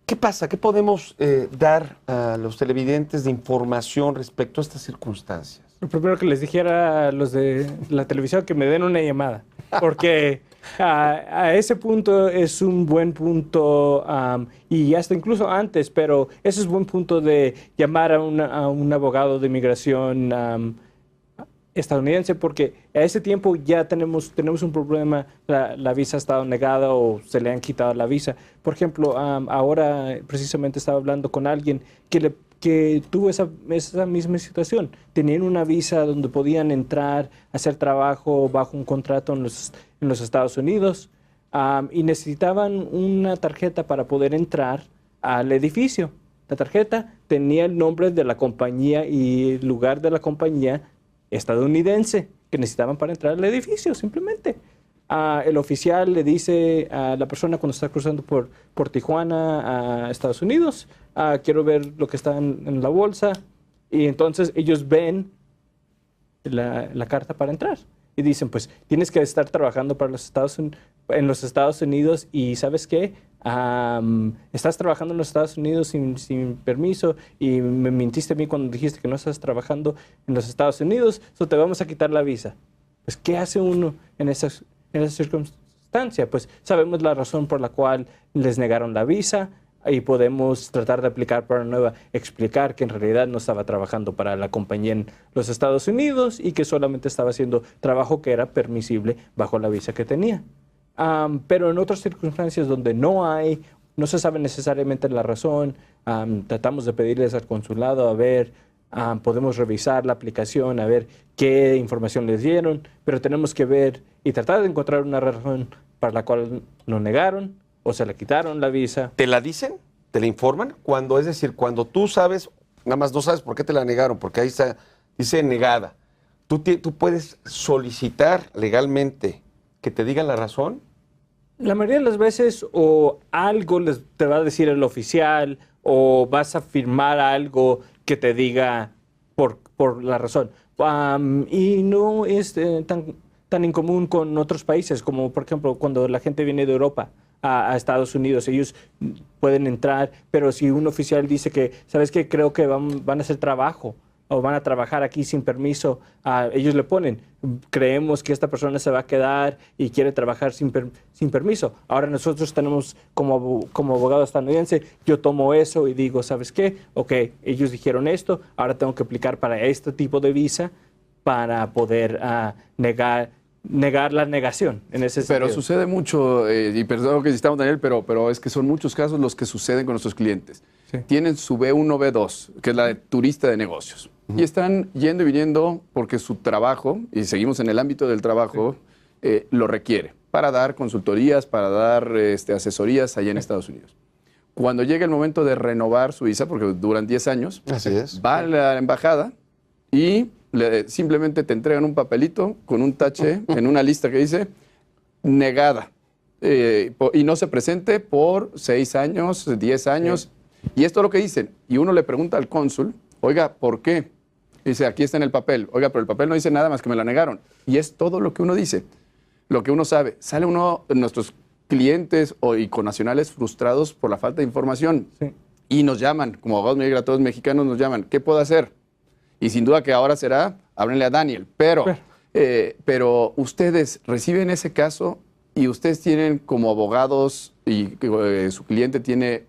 ¿Qué pasa? ¿Qué podemos dar a los televidentes de información respecto a estas circunstancias? Lo primero que les dijera a los de la televisión, que me den una llamada, porque a ese punto es un buen punto, y hasta incluso antes, pero ese es un buen punto de llamar a un abogado de inmigración estadounidense, porque a ese tiempo ya tenemos un problema, la visa ha estado negada o se le han quitado la visa. Por ejemplo, ahora precisamente estaba hablando con alguien que tuvo esa misma situación. Tenían una visa donde podían entrar, hacer trabajo bajo un contrato en los Estados Unidos, y necesitaban una tarjeta para poder entrar al edificio. La tarjeta tenía el nombre de la compañía y el lugar de la compañía estadounidense que necesitaban para entrar al edificio, simplemente. El oficial le dice a la persona cuando está cruzando por Tijuana a Estados Unidos, quiero ver lo que está en la bolsa, y entonces ellos ven la carta para entrar y dicen, pues tienes que estar trabajando para en los Estados Unidos y ¿sabes qué? Estás trabajando en los Estados Unidos sin permiso y me mintiste a mí cuando dijiste que no estás trabajando en los Estados Unidos, te vamos a quitar la visa. Pues, ¿qué hace uno en esa circunstancia? Pues sabemos la razón por la cual les negaron la visa y podemos tratar de aplicar para una nueva, explicar que en realidad no estaba trabajando para la compañía en los Estados Unidos y que solamente estaba haciendo trabajo que era permisible bajo la visa que tenía. Pero en otras circunstancias donde no se sabe necesariamente la razón, tratamos de pedirles al consulado a ver, podemos revisar la aplicación, a ver qué información les dieron, pero tenemos que ver y tratar de encontrar una razón para la cual lo negaron o se le quitaron la visa. ¿Te la dicen? ¿Te la informan? Es decir, cuando tú sabes, nada más no sabes por qué te la negaron, porque ahí está, dice negada. ¿Tú puedes solicitar legalmente que te digan la razón? La mayoría de las veces o algo te va a decir el oficial o vas a firmar algo que te diga por la razón. Y no es tan incomún con otros países, como por ejemplo cuando la gente viene de Europa a Estados Unidos, ellos pueden entrar, pero si un oficial dice que, ¿sabes qué? Creo que van a hacer trabajo o van a trabajar aquí sin permiso, ellos le ponen, creemos que esta persona se va a quedar y quiere trabajar sin permiso. Ahora nosotros tenemos, como abogado estadounidense, yo tomo eso y digo, ¿sabes qué? Ok, ellos dijeron esto, ahora tengo que aplicar para este tipo de visa para poder negar la negación en ese sentido. Pero sucede mucho, y perdón que insistamos, Daniel, pero es que son muchos casos los que suceden con nuestros clientes. Sí. Tienen su B1, B2, que es la de turista de negocios, y están yendo y viniendo porque su trabajo, y seguimos en el ámbito del trabajo, lo requiere para dar consultorías, para dar asesorías allá en Estados Unidos. Cuando llega el momento de renovar su visa, porque duran 10 años, Así es. va a la embajada y simplemente te entregan un papelito con un tache en una lista que dice negada y no se presente por 6 años, 10 años. Y esto es lo que dicen. Y uno le pregunta al cónsul, oiga, ¿por qué? Dice, aquí está en el papel. Oiga, pero el papel no dice nada más que me la negaron. Y es todo lo que uno dice, lo que uno sabe. Sale uno, nuestros clientes y connacionales frustrados por la falta de información. Sí. Y nos llaman, como abogados migratorios mexicanos nos llaman, ¿qué puedo hacer? Y sin duda que ahora será, háblenle a Daniel. Pero ustedes reciben ese caso y ustedes tienen como abogados y su cliente tiene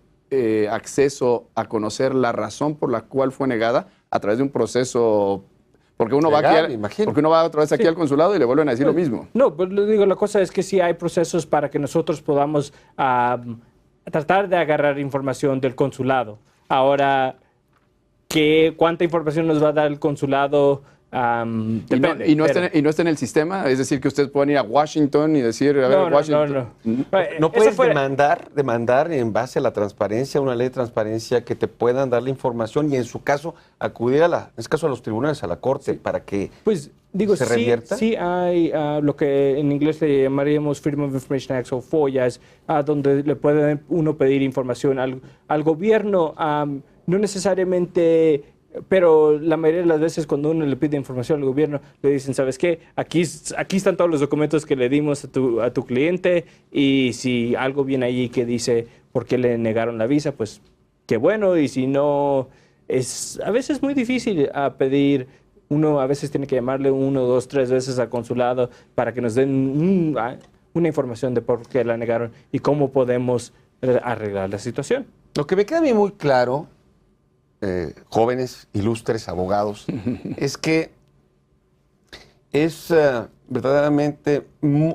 acceso a conocer la razón por la cual fue negada a través de un proceso. Porque uno, Legal, porque uno va otra vez aquí al consulado y le vuelven a decir lo mismo. No, pues le digo, la cosa es que sí hay procesos para que nosotros podamos tratar de agarrar información del consulado. Ahora, ¿cuánta información nos va a dar el consulado? Depende. Y no está en el sistema, es decir, que ustedes pueden ir a Washington y decir, a ver, Washington. ¿No puedes demandar en base a la transparencia, una ley de transparencia que te puedan dar la información y en su caso acudir en este caso a los tribunales, a la corte, para que se revierta? Sí hay lo que en inglés le llamaríamos Freedom of Information Act o FOIAs, donde le puede uno pedir información al gobierno, no necesariamente. Pero la mayoría de las veces cuando uno le pide información al gobierno, le dicen, ¿sabes qué? Aquí están todos los documentos que le dimos a tu cliente y si algo viene allí que dice por qué le negaron la visa, pues qué bueno. Y si no, a veces es muy difícil pedir. Uno a veces tiene que llamarle 1, 2, 3 veces al consulado para que nos den una información de por qué la negaron y cómo podemos arreglar la situación. Lo que me queda a mí muy claro, jóvenes, ilustres, abogados, es que es verdaderamente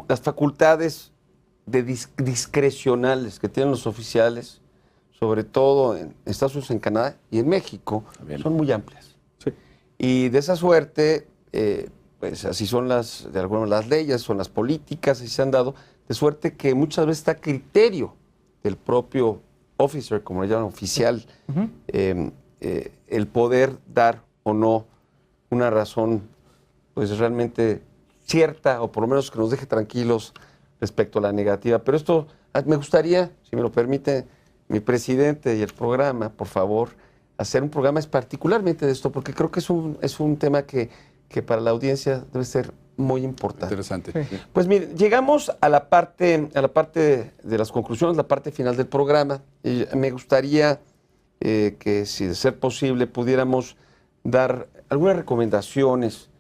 las facultades discrecionales que tienen los oficiales, sobre todo en Estados Unidos, en Canadá y en México, son muy amplias. Sí. Y de esa suerte, pues así son las leyes, son las políticas, así se han dado, de suerte que muchas veces está a criterio del propio officer, como le llaman, oficial, el poder dar o no una razón pues realmente cierta o por lo menos que nos deje tranquilos respecto a la negativa. Pero esto me gustaría, si me lo permite mi presidente y el programa, por favor, hacer un programa particularmente de esto, porque creo que es un tema que para la audiencia debe ser muy importante. Interesante. Sí. Pues mire, llegamos a la parte de las conclusiones, la parte final del programa. Y me gustaría que, si de ser posible, pudiéramos dar algunas recomendaciones,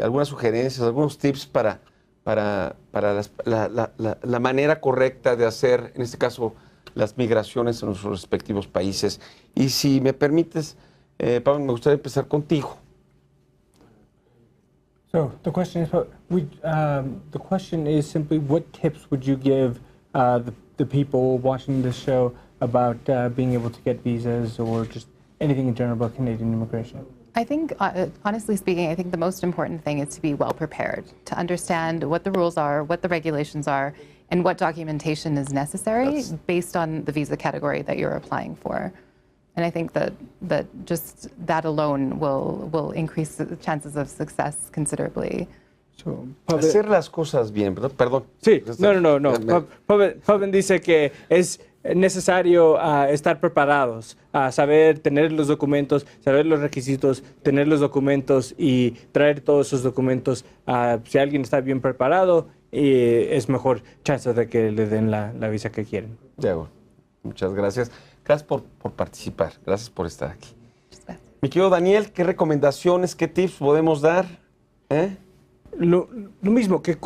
algunas sugerencias, algunos tips para la manera correcta de hacer, en este caso, las migraciones en nuestros respectivos países. Y si me permites, Pablo, me gustaría empezar contigo. So the question is simply, what tips would you give the people watching this show about being able to get visas or just anything in general about Canadian immigration? I think, honestly speaking, I think the most important thing is to be well prepared, to understand what the rules are, what the regulations are, and what documentation is necessary based on the visa category that you're applying for. And I think that just that alone will increase the chances of success considerably. So, Hacer las cosas bien, ¿verdad? Perdón. Sí, no. Pavel dice que es necesario estar preparados, saber tener los documentos, saber los requisitos, tener los documentos y traer todos esos documentos. Si alguien está bien preparado, es mejor chance de que le den la visa que quieren. Diego, muchas gracias. Gracias por participar. Gracias por estar aquí. Mi querido Daniel, ¿qué recomendaciones, qué tips podemos dar? Lo mismo que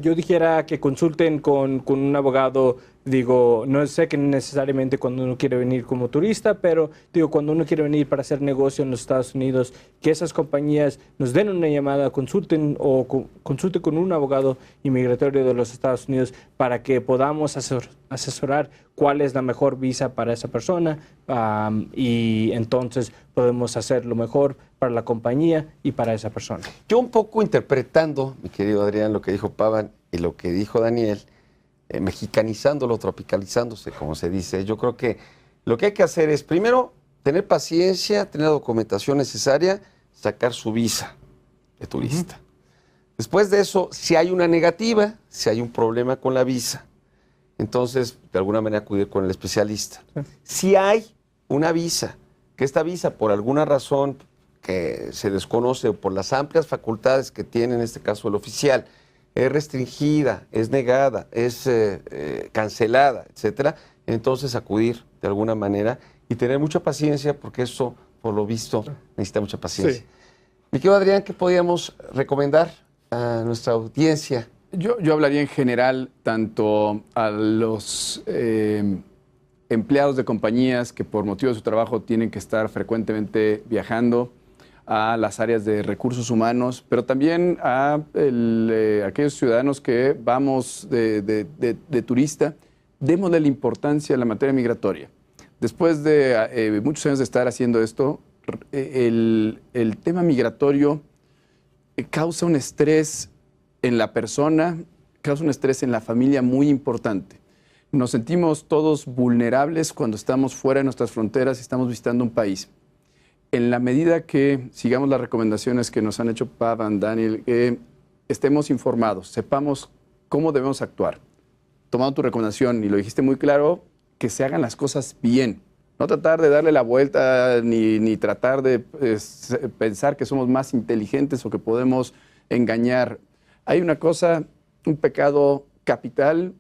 yo dijera que consulten con un abogado. Digo, no sé que necesariamente cuando uno quiere venir como turista, pero digo, cuando uno quiere venir para hacer negocio en los Estados Unidos, que esas compañías nos den una llamada, consulten consulte con un abogado inmigratorio de los Estados Unidos para que podamos asesorar cuál es la mejor visa para esa persona, y entonces podemos hacer lo mejor para la compañía y para esa persona. Yo un poco interpretando, mi querido Adrián, lo que dijo Pavan y lo que dijo Daniel, mexicanizándolo, tropicalizándose, como se dice. Yo creo que lo que hay que hacer es, primero, tener paciencia, tener la documentación necesaria, sacar su visa de turista. Después de eso, si hay una negativa, si hay un problema con la visa, entonces, de alguna manera, acudir con el especialista. Si hay una visa, que esta visa, por alguna razón que se desconoce o por las amplias facultades que tiene, en este caso el oficial, es restringida, es negada, es cancelada, etcétera, entonces acudir de alguna manera y tener mucha paciencia, porque eso, por lo visto, necesita mucha paciencia. Sí. Mi querido Adrián, ¿qué podríamos recomendar a nuestra audiencia? Yo hablaría en general tanto a los empleados de compañías que por motivo de su trabajo tienen que estar frecuentemente viajando, a las áreas de recursos humanos, pero también a aquellos ciudadanos que vamos de turista, démosle la importancia a la materia migratoria. Después de muchos años de estar haciendo esto, el tema migratorio causa un estrés en la persona, causa un estrés en la familia muy importante. Nos sentimos todos vulnerables cuando estamos fuera de nuestras fronteras y estamos visitando un país. En la medida que sigamos las recomendaciones que nos han hecho Pavan, Daniel, estemos informados, sepamos cómo debemos actuar. Tomando tu recomendación, y lo dijiste muy claro, que se hagan las cosas bien. No tratar de darle la vuelta ni tratar de pensar que somos más inteligentes o que podemos engañar. Hay una cosa, un pecado capital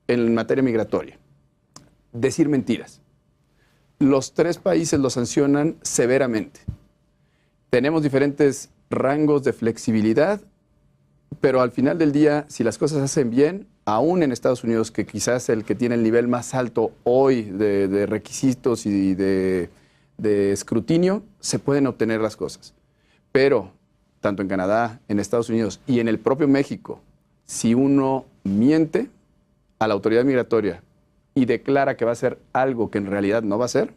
en materia migratoria: decir mentiras. Los 3 países lo sancionan severamente. Tenemos diferentes rangos de flexibilidad, pero al final del día, si las cosas se hacen bien, aún en Estados Unidos, que quizás el que tiene el nivel más alto hoy de requisitos y de escrutinio, se pueden obtener las cosas. Pero, tanto en Canadá, en Estados Unidos y en el propio México, si uno miente a la autoridad migratoria y declara que va a hacer algo que en realidad no va a hacer,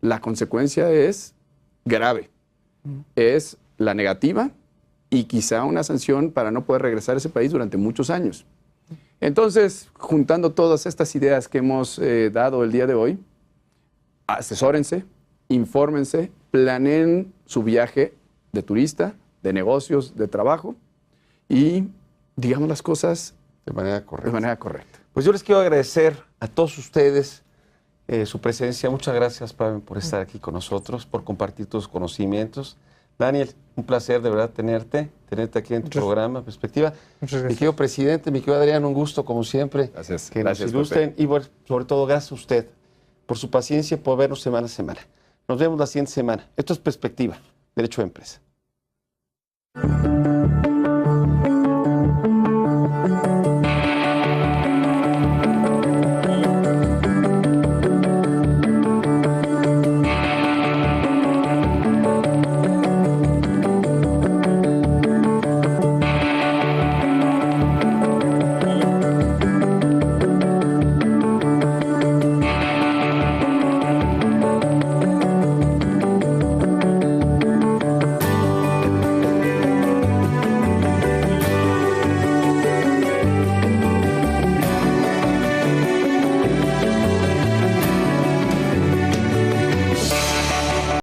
la consecuencia es grave. Es la negativa y quizá una sanción para no poder regresar a ese país durante muchos años. Entonces, juntando todas estas ideas que hemos dado el día de hoy, asesórense, infórmense, planeen su viaje de turista, de negocios, de trabajo y digamos las cosas de manera correcta. Pues yo les quiero agradecer a todos ustedes su presencia. Muchas gracias, Pavan, por estar aquí con nosotros, por compartir tus conocimientos. Daniel, un placer de verdad tenerte aquí en tu programa Perspectiva. Mi querido presidente, mi querido Adrián, un gusto como siempre. Gracias. Que nos ilustren y sobre todo gracias a usted por su paciencia y por vernos semana a semana. Nos vemos la siguiente semana. Esto es Perspectiva, Derecho de Empresa.